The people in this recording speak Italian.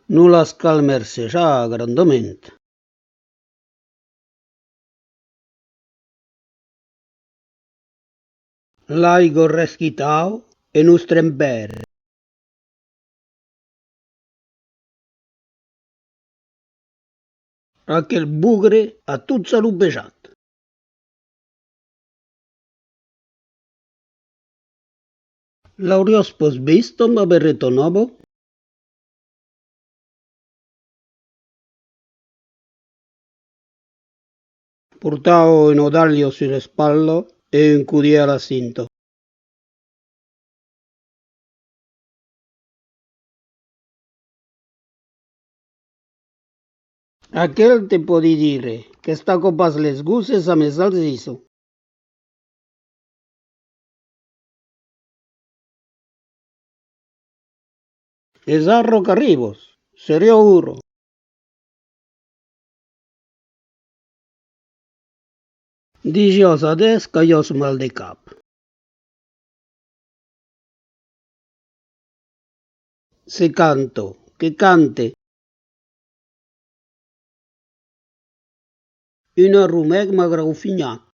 non la scalmerse già grandemente. L'aigo reschitau e non strembere. Aquel bugre a tutto salubejat. L'aurios pos visto ma berretto novo? Portao un odaglio sulle spalle e un cudier alla cinta. Aquel te può dire che sta copas les guses a mes alziso. Esarro carribos, serio uro. Digios ades caios mal de cap. Se canto, que cante. Una rumec m'agrau finat.